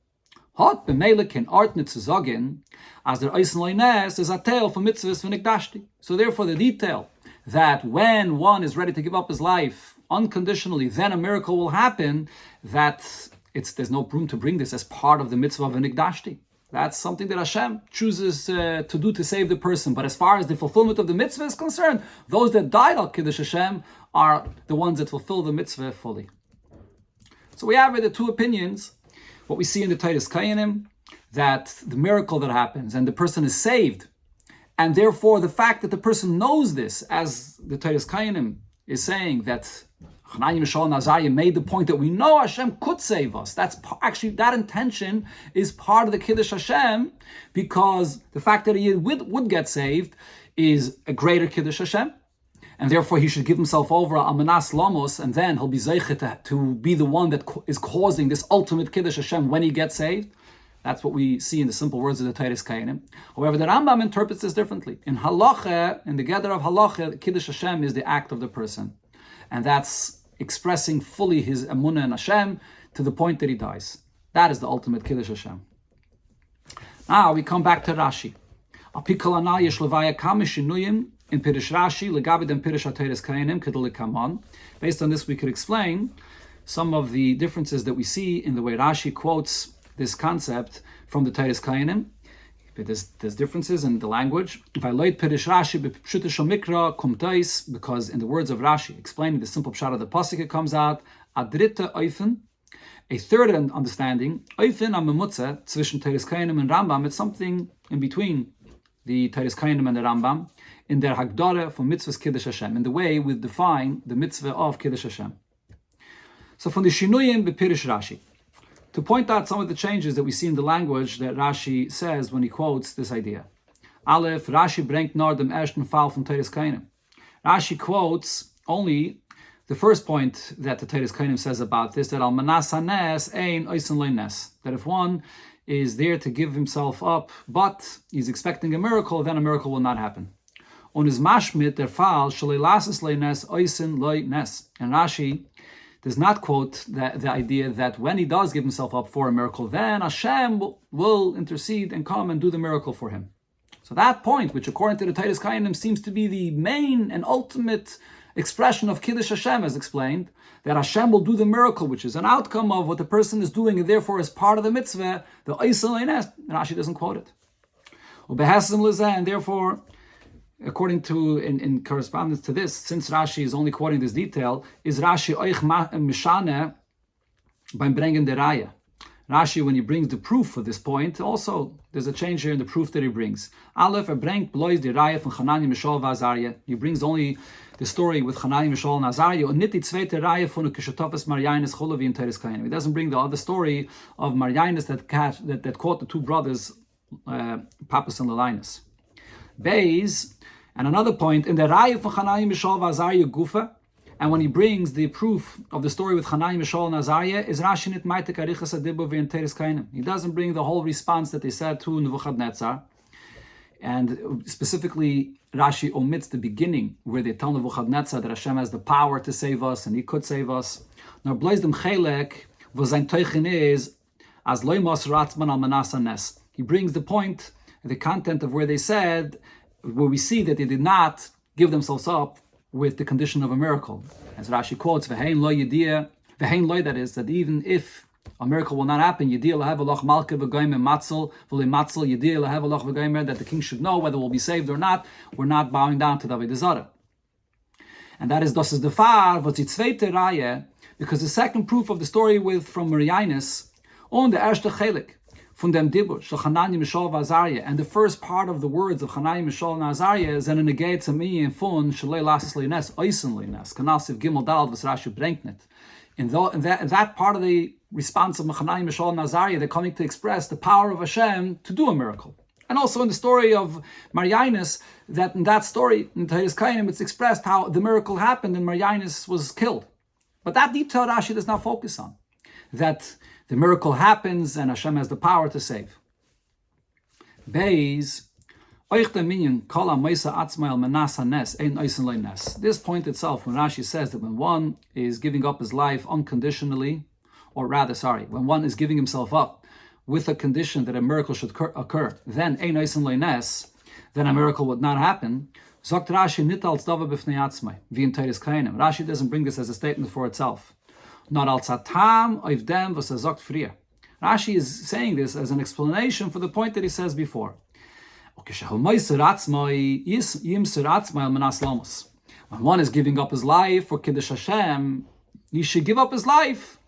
Hot b'meile ken art nit zu sagen, as der eisen leines is a tale for mitzvahs v'nigdashti. So therefore the detail that when one is ready to give up his life unconditionally, then a miracle will happen, that there's no room to bring this as part of the mitzvah of v'nigdashti. That's something that Hashem chooses to do to save the person. But as far as the fulfillment of the mitzvah is concerned, those that died al Kiddush Hashem are the ones that fulfill the mitzvah fully. So we have the two opinions. What we see in the Titus Kayanim, that the miracle that happens and the person is saved, and therefore the fact that the person knows this, as the Teres Kainim is saying, that Chananya, Mishal, and Azariah made the point that we know Hashem could save us. That's actually, that intention is part of the Kiddush Hashem, because the fact that he would get saved is a greater Kiddush Hashem, and therefore he should give himself over Amanas Lamos, and then he'll be Zeichet to be the one that is causing this ultimate Kiddush Hashem when he gets saved. That's what we see in the simple words of the Teres Kainim. However, the Rambam interprets this differently. In Halacha, in the gather of Halacha, Kiddush Hashem is the act of the person, and that's expressing fully his emunah in Hashem to the point that he dies. That is the ultimate Kiddush Hashem. Now we come back to Rashi. In Pirish Rashi, legabi dem Pirish HaTeres Kainim kedelekamon. Based on this, we could explain some of the differences that we see in the way Rashi quotes this concept from the Teres Kainim. There's differences in the language. Because in the words of Rashi, explaining the simple pshat of the pasuk, it comes out adrita oifen, a third understanding. Oifen amemutze zwischen Teres Kainim and Rambam. It's something in between the Teres Kainim and the Rambam in their hagdara for mitzvahs Kiddush Hashem, in the way we define the mitzvah of Kiddush Hashem. So from the Shinuyim b'Pirish Rashi, to point out some of the changes that we see in the language that Rashi says when he quotes this idea. Aleph, Rashi bringt nur dem ersten Fall von Teres Kainim. Rashi quotes only the first point that the Teres Kainim says about this, that al manas hanes ein oisen leines, that if one is there to give himself up, but he's expecting a miracle, then a miracle will not happen. On his mashmit der Fall shalei lasis leines oisen leines. And Rashi does not quote the idea that when he does give himself up for a miracle, then Hashem will intercede and come and do the miracle for him. So that point, which according to the Teres Kainim seems to be the main and ultimate expression of Kiddush Hashem, as explained, that Hashem will do the miracle, which is an outcome of what the person is doing, and therefore is part of the mitzvah, the Oisel Eines, Rashi doesn't quote it. And therefore, according to, in correspondence to this, since Rashi is only quoting this detail, is Rashi oich mishane beim bringen der Raya. Rashi, when he brings the proof for this point, also there's a change here in the proof that he brings. Aleph, bringt bloß die Raya von Chananya, Mishal, Azariah. He brings only the story with Chananya, Mishal, and Azariah, und nicht die zweite Raya von der Kishatofes Marianis, Cholovi, and Teres Kainim. He doesn't bring the other story of Marianis that caught the two brothers, Papas and Lalinus. Beis, and another point, in the Raya for Chananya, Mishal, Azariah, Gufa, and when he brings the proof of the story with Chananya, Mishal, and Azariah, is Rashi nit maitek arichas adibo ve'in Teres Kainim. He doesn't bring the whole response that they said to Nebuchadnezzar. And specifically, Rashi omits the beginning, where they tell Nebuchadnezzar that Hashem has the power to save us, and he could save us. Nor blaze dem Chelek, wo sein Teuchen is, as loimos ratzman al manas hanes. He brings the point, the content of where they said, where we see that they did not give themselves up with the condition of a miracle. As Rashi quotes, V'hein lo yediyah, V'hein lo, that is, that even if a miracle will not happen, yediyah lahev malke v'goymer matzel, v'le matzel yediyah lahev v'goymer, that the king should know whether we'll be saved or not. We're not bowing down to David Zara. And that is, das ist the far, was die zweite Reihe, because the second proof of the story from Marianis, on the erste Chelek, von dem Dibur, Shel Chananya, Mishal, Azariah, and the first part of the words of Chananya, Mishal, and Azariah is an negate to me and fun, Shalei Lasis Leines, Oisen Leines, Kanasiv Gimel Dal, was Rashi Brenknet. In that part of the response of Chananya, Mishal, and Azariah, they're coming to express the power of Hashem to do a miracle. And also in the story of Marianis, that in that story, in Teres Kainim, it's expressed how the miracle happened and Marianis was killed. But that detail Rashi does not focus on. That the miracle happens and Hashem has the power to save. Beis, this point itself, when Rashi says that when one is giving up his life unconditionally, when one is giving himself up with a condition that a miracle should occur, then a miracle would not happen. Rashi doesn't bring this as a statement for itself. Not al Satam of them was a zokt frier. Rashi is saying this as an explanation for the point that he says before. When one is giving up his life for Kiddush Hashem, he should give up his life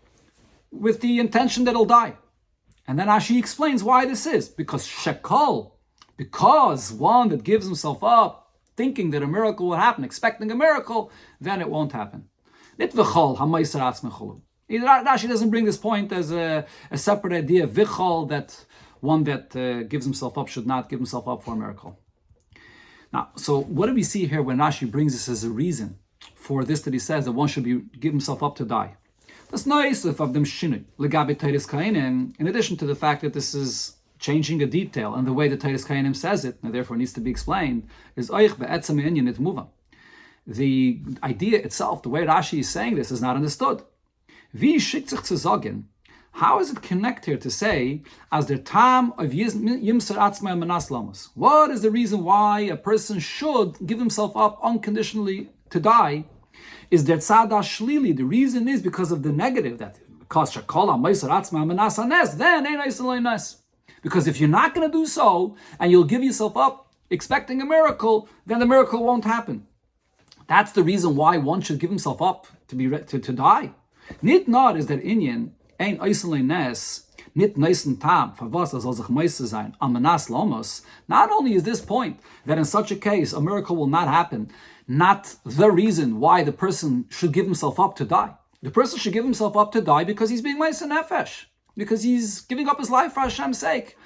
with the intention that he'll die. And then Rashi explains why this is. Because one that gives himself up, thinking that a miracle will happen, expecting a miracle, then it won't happen. Rashi doesn't bring this point as a separate idea, vichol, that one that gives himself up should not give himself up for a miracle. Now, so what do we see here when Rashi brings this as a reason for this, that he says that one should give himself up to die? That's nice if of them shinui legabe Teiris Kainim. In addition to the fact that this is changing a detail and the way the Teiris Kainim says it, and therefore needs to be explained, is oich be'etzem inyan it muva. The idea itself, the way Rashi is saying this, is not understood. Wie schickt sich zu sagen? How is it connected here to say, as der Tam of Yimser Atzmai Manas Lamas? What is the reason why a person should give himself up unconditionally to die? Is der Tzada Shlili? The reason is because of the negative, that because Shakola Meiser Atzmai Manas Anes, then ain't Nes. Because if you're not going to do so, and you'll give yourself up expecting a miracle, then the miracle won't happen. That's the reason why one should give himself up to die. Nit not is der Inyan ein äußerlich Nes, nit neisen Tam, für was soll sich meister sein, am Manas Lomos. Not only is this point that in such a case a miracle will not happen, not the reason why the person should give himself up to die. The person should give himself up to die because he's being meister nefesh, because he's giving up his life for Hashem's sake.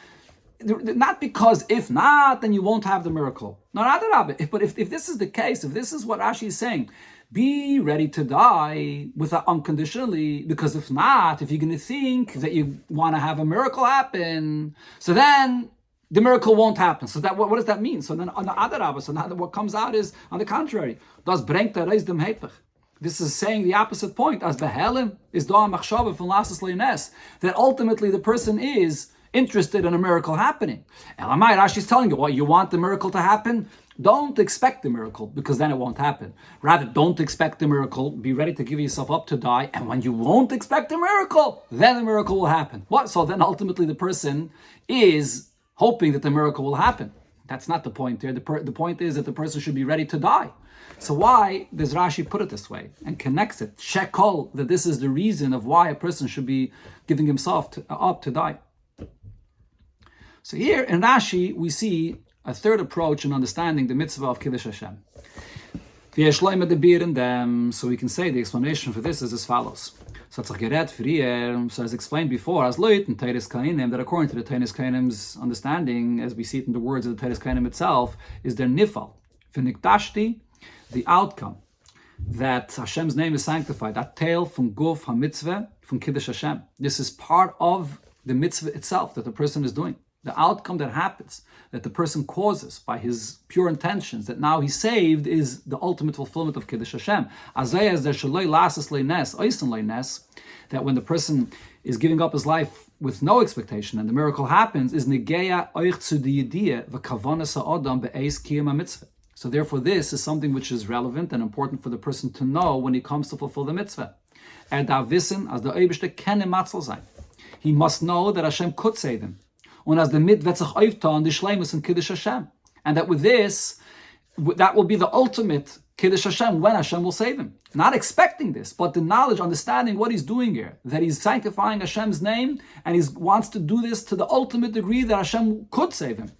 Not because if not, then you won't have the miracle. No, not that. But if this is the case, if this is what Rashi is saying, be ready to die without unconditionally, because if not, if you're going to think that you want to have a miracle happen, so then the miracle won't happen. So that what does that mean? So then on the other Rabbi, so now what comes out is on the contrary. Das bringt der Reis dem Hepech. This is saying the opposite point. As behelim is doa machshava from lasses leines, that ultimately the person is interested in a miracle happening. Elamai, Rashi is telling you, what, you want the miracle to happen? Don't expect the miracle, because then it won't happen. Rather, don't expect the miracle, be ready to give yourself up to die, and when you won't expect the miracle, then the miracle will happen. What? So then ultimately the person is hoping that the miracle will happen. That's not the point here. The point is that the person should be ready to die. So why does Rashi put it this way and connects it? Shekol, that this is the reason of why a person should be giving himself up to die. So here in Rashi, we see a third approach in understanding the mitzvah of Kiddush Hashem. So we can say the explanation for this is as follows. So as explained before, as Leut and Teiris Kainim, that according to the Teiris Kainim's understanding, as we see it in the words of the Teiris Kainim itself, is their nifal. V'nikdashti, the outcome, that Hashem's name is sanctified, that tail from Guf HaMitzvah, from Kiddush Hashem. This is part of the mitzvah itself that the person is doing. The outcome that happens, that the person causes by his pure intentions, that now he's saved, is the ultimate fulfillment of Kiddush Hashem. That when the person is giving up his life with no expectation and the miracle happens, is negeya oich zu diyidiyah v'kavanas ha'odam be'eis kiyam ha'mitzvah. So therefore this is something which is relevant and important for the person to know when he comes to fulfill the mitzvah. He must know that Hashem could save him. And as the mit wird sich auftauen, die Shleimus in Kiddush Hashem. And that with this, that will be the ultimate Kiddush Hashem, when Hashem will save him. Not expecting this, but the knowledge, understanding what he's doing here, that he's sanctifying Hashem's name, and he wants to do this to the ultimate degree that Hashem could save him.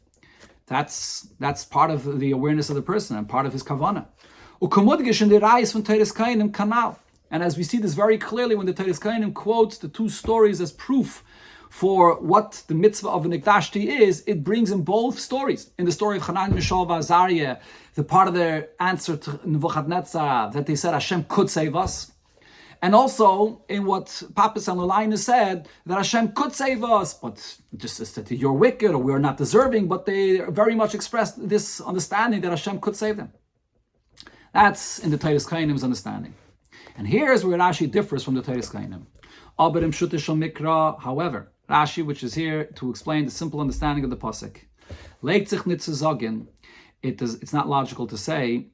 That's part of the awareness of the person and part of his kavanah. And as we see this very clearly when the Teiris Kainim quotes the two stories as proof for what the mitzvah of an Nikdashti is, it brings in both stories. In the story of Hanan, Mishael, Azariah, the part of their answer to Nebuchadnezzar, that they said Hashem could save us. And also in what Papas and Lulaina said, that Hashem could save us, but just as that you're wicked or we're not deserving, but they very much expressed this understanding that Hashem could save them. That's in the Teiris Kainim's understanding. And here's where Rashi differs from the Teiris Kainim. However, Rashi, which is here to explain the simple understanding of the pasuk, it's not logical to say,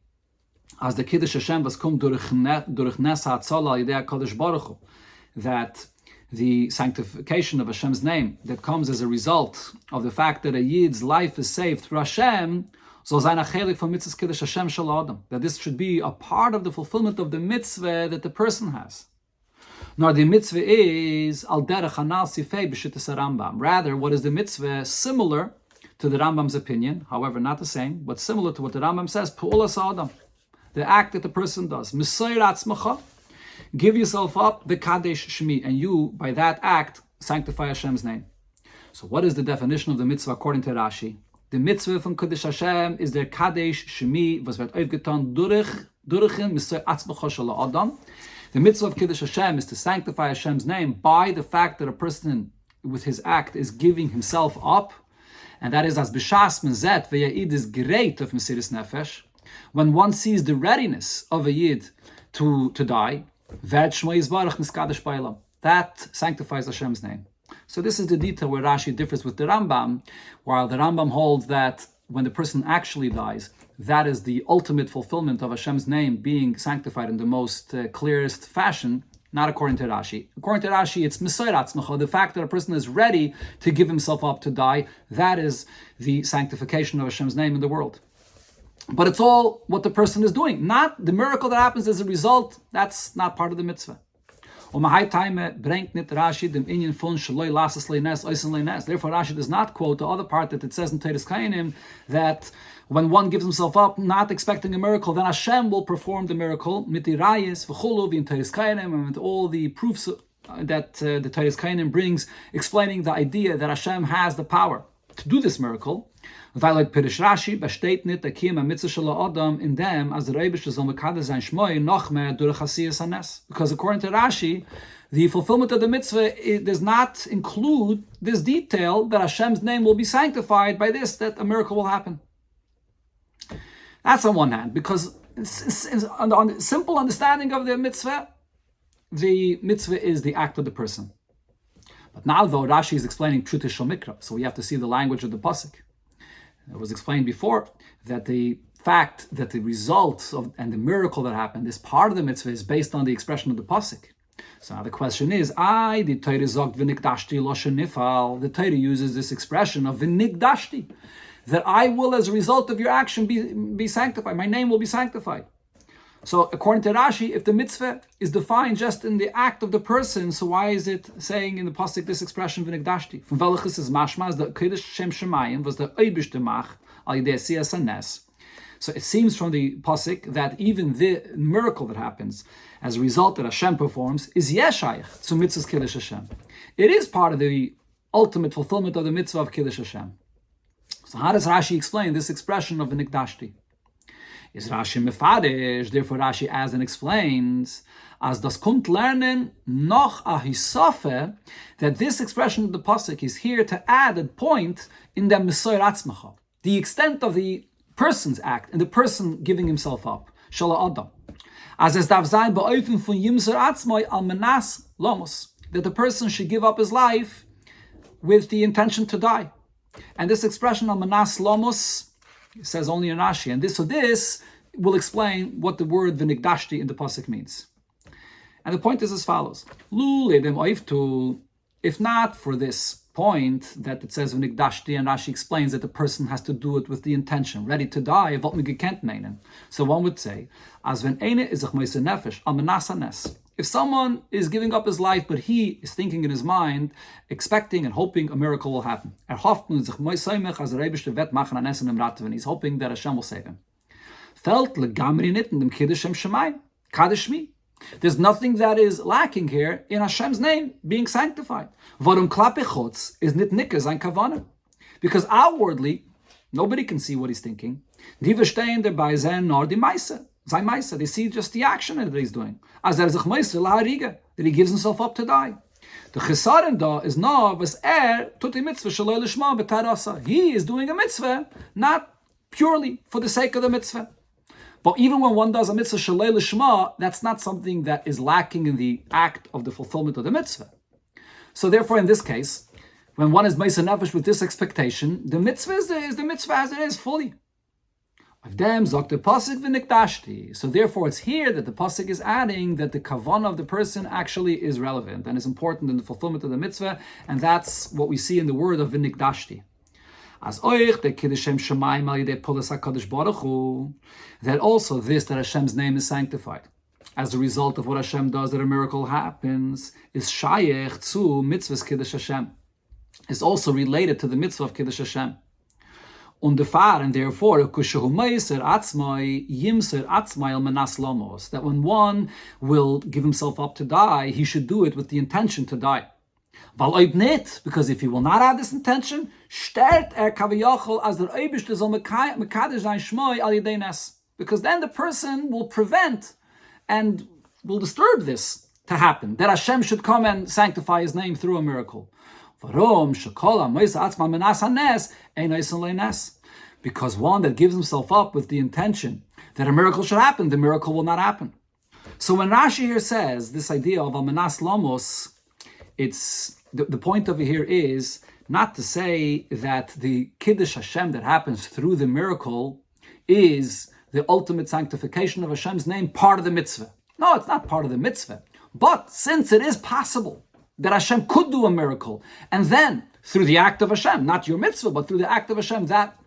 as the Kiddush Hashem was kum durch Nes HaTzola Yidei HaKadosh Baruch Hu, that the sanctification of Hashem's name that comes as a result of the fact that a Yid's life is saved through Hashem, that this should be a part of the fulfillment of the mitzvah that the person has. Nor the mitzvah is al derech hanal sifei b'shittas Rambam. Rather, what is the mitzvah similar to the Rambam's opinion, however, not the same, but similar to what the Rambam says, Pu'ulas Adam, the act that the person does. Misayir atzmacha, give yourself up, b'kadesh shmi, and you, by that act, sanctify Hashem's name. So what is the definition of the mitzvah according to Rashi? The mitzvah from Kodesh Hashem is der Kadesh Shemi, was wird aufgetan durchim misayir atzmacha shel Adam. The mitzvah of Kodesh Hashem is to sanctify Hashem's name by the fact that a person, with his act, is giving himself up. And that is as b'shas mezet v'ya'id is great of Mesiris Nefesh. When one sees the readiness of a yid to die, that sanctifies Hashem's name. So this is the detail where Rashi differs with the Rambam, while the Rambam holds that when the person actually dies, that is the ultimate fulfillment of Hashem's name being sanctified in the most clearest fashion. Not according to Rashi. According to Rashi, it's Misayir atzmacha, the fact that a person is ready to give himself up to die. That is the sanctification of Hashem's name in the world. But it's all what the person is doing, not the miracle that happens as a result. That's not part of the mitzvah. Therefore, Rashi does not quote the other part that it says in Teres Kainim that when one gives himself up, not expecting a miracle, then Hashem will perform the miracle, mitirayis, v'chulu, in Teres Kainim, and with all the proofs that the Teres Kainim brings, explaining the idea that Hashem has the power to do this miracle. Like Pirish Rashi, besteht nicht, akim a mitzvah shel Adam in them as the Rebbe soll mekadosh sein shmoi noch mehr durch hasiyas hanes. Because according to Rashi, the fulfillment of the mitzvah does not include this detail that Hashem's name will be sanctified by this, that a miracle will happen. That's on one hand, because on the simple understanding of the mitzvah is the act of the person. But now, though, Rashi is explaining Pshutei Shel Mikra, so we have to see the language of the pasuk. It was explained before that the fact that the results of and the miracle that happened, this part of the mitzvah, is based on the expression of the pasuk. So now the question is, the Torah zogt v'nikdashti loshen nifal. The Torah uses this expression of v'nikdashti, that I will, as a result of your action, be sanctified. My name will be sanctified. So according to Rashi, if the mitzvah is defined just in the act of the person, so why is it saying in the pasuk this expression v'nikdashti? From Velachis is mashmas the Kodesh Shem Shemayim was the Eibishter Mach al Yidei Siyas Hanes. So it seems from the pasuk that even the miracle that happens as a result that Hashem performs is yeshayich to mitzvahs Kiddush Hashem. It is part of the ultimate fulfillment of the mitzvah of Kiddush Hashem. So how does Rashi explain this expression of v'nikdashti? Is Rashi mefadish, therefore Rashi adds and explains, as das kommt lernen noch a hisofe, that this expression of the pasuk is here to add a point in the misayir atzmacha, the extent of the person's act and the person giving himself up, shala adam. As es darf sein beofen von yimser atzmai al menas lomos, that the person should give up his life with the intention to die. And this expression al menas lomos, it says only in Rashi, and this will explain what the word v'nikdashti in the pasuk means. And the point is as follows: if not for this point that it says v'nikdashti, and Rashi explains that the person has to do it with the intention, ready to die. So one would say, as wenn eine is nefesh al menas hanes. If someone is giving up his life, but he is thinking in his mind, expecting and hoping a miracle will happen. He's hoping that Hashem will save him. There's nothing that is lacking here in Hashem's name being sanctified. Because outwardly, nobody can see what he's thinking. They see just the action that he's doing. That he gives himself up to die. The chesaron da is no was tut mitzvah shaloi lishma b'tarasa. He is doing a mitzvah not purely for the sake of the mitzvah. But even when one does a mitzvah shaloi lishma, that's not something that is lacking in the act of the fulfillment of the mitzvah. So therefore, in this case, when one is meisa nefesh with this expectation, the mitzvah is the mitzvah as it is fully. So therefore, it's here that the pasuk is adding that the kavanah of the person actually is relevant and is important in the fulfillment of the mitzvah, and that's what we see in the word of v'nikdashti. As oich the kiddush Shem Shemayim al yidei pulas hakadosh baruch hu, that also this that Hashem's name is sanctified as a result of what Hashem does, that a miracle happens, is shayech zu mitzvahs kiddush Hashem. It's also related to the mitzvah of kiddush Hashem. And therefore, that when one will give himself up to die, he should do it with the intention to die. Because if he will not have this intention, because then the person will prevent and will disturb this to happen, that Hashem should come and sanctify his name through a miracle. Because one that gives himself up with the intention that a miracle should happen, the miracle will not happen. So when Rashi here says this idea of Almanas Lamos, it's the point over here is not to say that the Kiddush Hashem that happens through the miracle is the ultimate sanctification of Hashem's name, part of the mitzvah. No, it's not part of the mitzvah. But since it is possible that Hashem could do a miracle, and then through the act of Hashem, not your mitzvah, but through the act of Hashem, that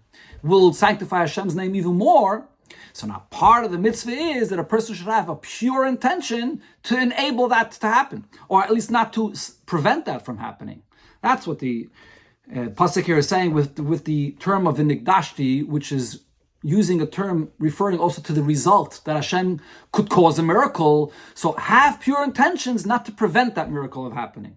will sanctify Hashem's name even more. So now part of the mitzvah is that a person should have a pure intention to enable that to happen, or at least not to prevent that from happening. That's what the pasuk here is saying with the term of v'nigdashti, which is using a term referring also to the result that Hashem could cause a miracle. So have pure intentions not to prevent that miracle of happening.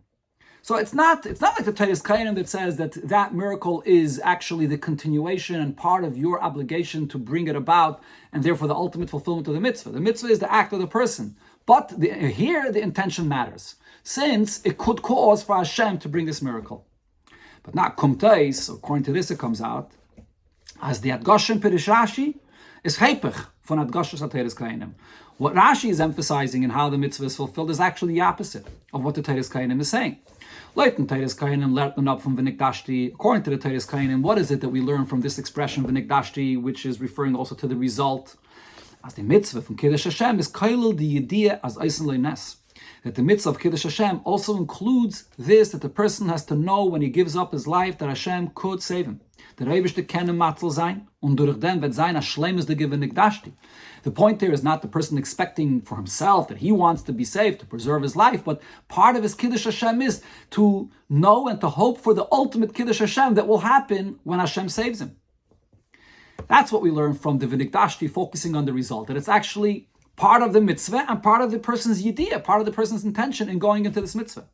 So it's not like the Teres Kainim that says that miracle is actually the continuation and part of your obligation to bring it about, and therefore the ultimate fulfillment of the mitzvah. The mitzvah is the act of the person. But here the intention matters, since it could cause for Hashem to bring this miracle. But not kumtais, according to this it comes out, as the Adgoshim Pirish Rashi is heipech von Adgoshus HaTeres Kainim. What Rashi is emphasizing in how the mitzvah is fulfilled is actually the opposite of what the Teres Kainim is saying. Leuten Teres Kainim lernen up from V'nikdashti. According to the Teres Kainim, what is it that we learn from this expression V'nikdashti, which is referring also to the result? As the mitzvah from Kiddush Hashem is kailel the yediyah as eisen leines. That the mitzvah of Kiddush Hashem also includes this, that the person has to know when he gives up his life that Hashem could save him. The Rebishte kennen matzel sein, und durch den wird sein a shleimus de V'nikdashti. The point there is not the person expecting for himself that he wants to be saved, to preserve his life, but part of his Kiddush Hashem is to know and to hope for the ultimate Kiddush Hashem that will happen when Hashem saves him. That's what we learn from the V'nikdashti, focusing on the result, that it's actually part of the mitzvah and part of the person's yediyah, part of the person's intention in going into this mitzvah.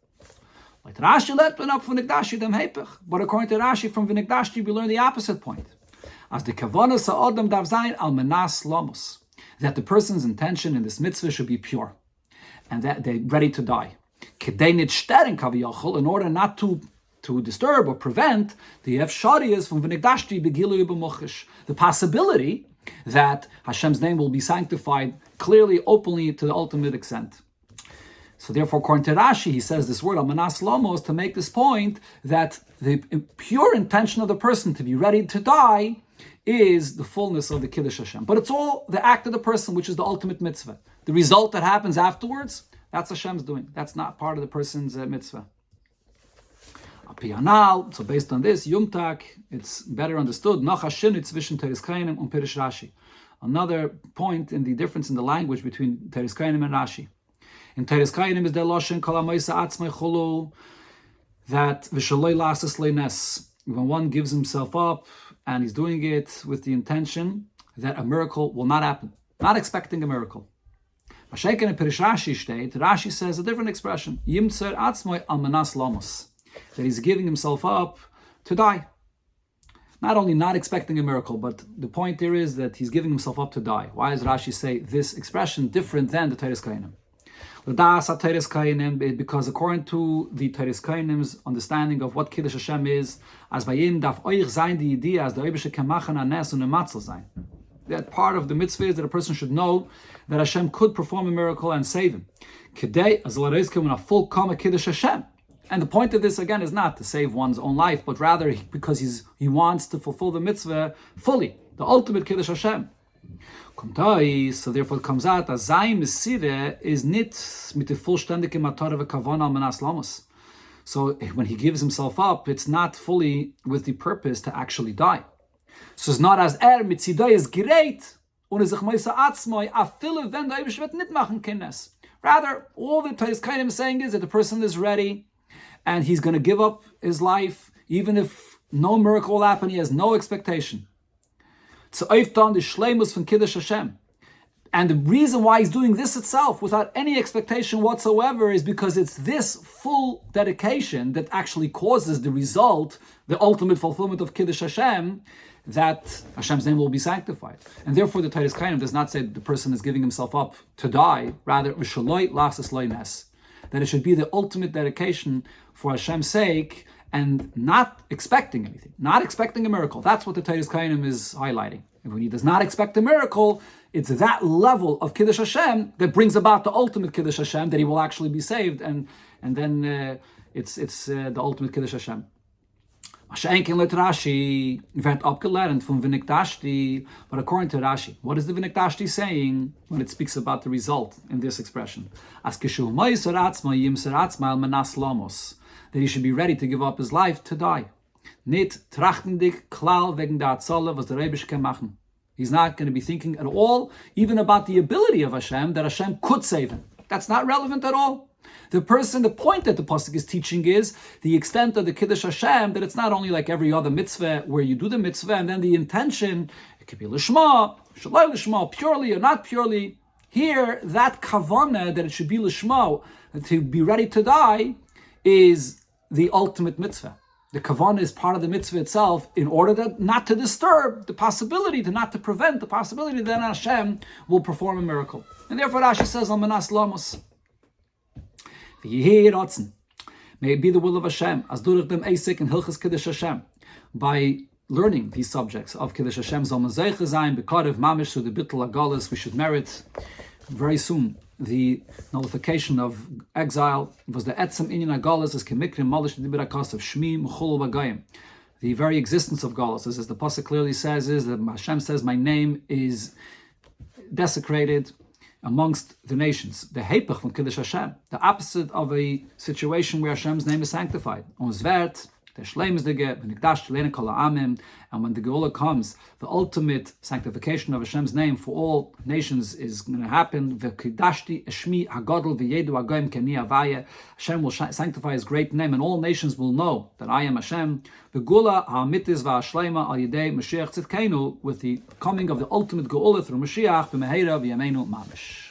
Like Rashi let up from V'nikdashti dem heipech, but according to Rashi from V'nikdashti we learn the opposite point. As the kavanas ha'odam dav zayin al menas lamos, that the person's intention in this mitzvah should be pure, and that they're ready to die. In order not to disturb or prevent the efsharias from v'nigdashti begilu b'mochish, the possibility that Hashem's name will be sanctified clearly, openly, to the ultimate extent. So therefore, according to Rashi, he says this word, Amanas Lomos, to make this point that the pure intention of the person to be ready to die is the fullness of the Kiddush Hashem. But it's all the act of the person, which is the ultimate mitzvah. The result that happens afterwards, that's Hashem's doing. That's not part of the person's mitzvah. So based on this, Yumtak, it's better understood. Another point in the difference in the language between Teres Kainim and Rashi. In Teres Kainim is the Loshen Kol HaMoisa Atzmei Chulu, that V'shaloi Lasas Leines, when one gives himself up and he's doing it with the intention that a miracle will not happen, not expecting a miracle. Mashiach in Pirish Rashi state, Rashi says a different expression, Yimtzer Atzmoi Almanas Lamos, that he's giving himself up to die. Not only not expecting a miracle, but the point there is that he's giving himself up to die. Why does Rashi say this expression different than the Teres Kainim? Because according to the Teres Kainim's understanding of what Kiddush Hashem is, as bayim darf euch sein die Idee, as der Rebbe kann machen an Nes und ein Matzel sein. That part of the mitzvah is that a person should know that Hashem could perform a miracle and save him. Kedei as l'reizke a full kama Kiddush Hashem. And the point of this, again, is not to save one's own life, but rather because he wants to fulfill the mitzvah fully, the ultimate Kiddush Hashem. So therefore it comes out as Zayim Mesire is nit mit der vollständige Matara v'kavana al menas lamos. So when he gives himself up, it's not fully with the purpose to actually die. So it's not as mitzidai is great, ohne sich meise atzmoi, a viele wenn der Eibishter wird nicht machen kinnes. Rather, all the Torah is kind of saying is that the person is ready and he's going to give up his life, even if no miracle will happen, he has no expectation. Zu öftan the Shleimus von Kiddush Hashem. And the reason why he's doing this itself without any expectation whatsoever is because it's this full dedication that actually causes the result, the ultimate fulfillment of Kiddush Hashem, that Hashem's name will be sanctified. And therefore the Torah Kainim does not say that the person is giving himself up to die, rather, that it should be the ultimate dedication for Hashem's sake and not expecting anything, not expecting a miracle. That's what the Torah Kainim is highlighting. And when he does not expect a miracle, it's that level of Kiddush Hashem that brings about the ultimate Kiddush Hashem, that he will actually be saved, and then it's the ultimate Kiddush Hashem. Rashi werd abgelernt from V'nikdashti, but according to Rashi, what is the V'nikdashti saying when it speaks about the result in this expression? That he should be ready to give up his life to die. Nit trachtendig klar wegen der Atzolle, was der Rebbe kann machen. He's not going to be thinking at all, even about the ability of Hashem, that Hashem could save him. That's not relevant at all. The point that the pasuk is teaching is the extent of the Kiddush Hashem, that it's not only like every other mitzvah where you do the mitzvah and then the intention, it could be lishma, shalai lishma, purely or not purely. Here, that kavanah, that it should be lishma, to be ready to die, is the ultimate mitzvah. The kavanah is part of the mitzvah itself in order that not to disturb the possibility, not to prevent the possibility that Hashem will perform a miracle. And therefore Rashi says, Al Manas Lamos. May it be the will of Hashem, as durich dem Eisik and Hilchas Kiddush Hashem, by learning these subjects of Kiddush Hashem, Zol Mazeiche Zayin, Bekarev Mamish, through the Bittul Agalis, we should merit very soon the nullification of exile. Was the Etzem Inyan Agalis as Kemikrim Malish Dibirakas of Shmi Mechul Bagayim. The very existence of Galis, as the pasuk clearly says, is that Hashem says, my name is desecrated amongst the nations. The Hepech from Kiddush Hashem, the opposite of a situation where Hashem's name is sanctified. Ons Wert, der Shleim is the Ge, V'nikdash Leine Kol Ha'amim, and when the Geula comes, the ultimate sanctification of Hashem's name for all nations is going to happen. V'kidashti Eshmi Hagadol V'yedu Hagoyim Keni Avaya. Hashem will sanctify His great name, and all nations will know that I am Hashem. V'gula Ha'amitis V'ashleima Al Yedei Mashiach Tzidkenu, with the coming of the ultimate Geula through Mashiach, B'meheira V'yameinu Mamish.